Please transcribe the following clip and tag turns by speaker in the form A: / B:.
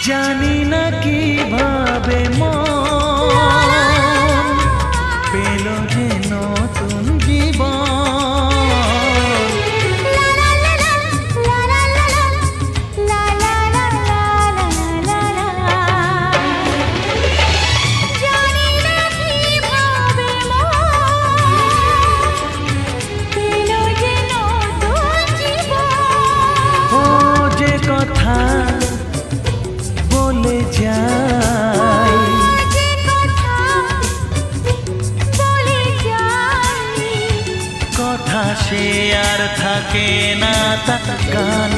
A: জানি না কিভাবে মন পেল যে নতুন জীবন। ও যে কথা বলে যাই, কথা সে আর থাকে না, তা গান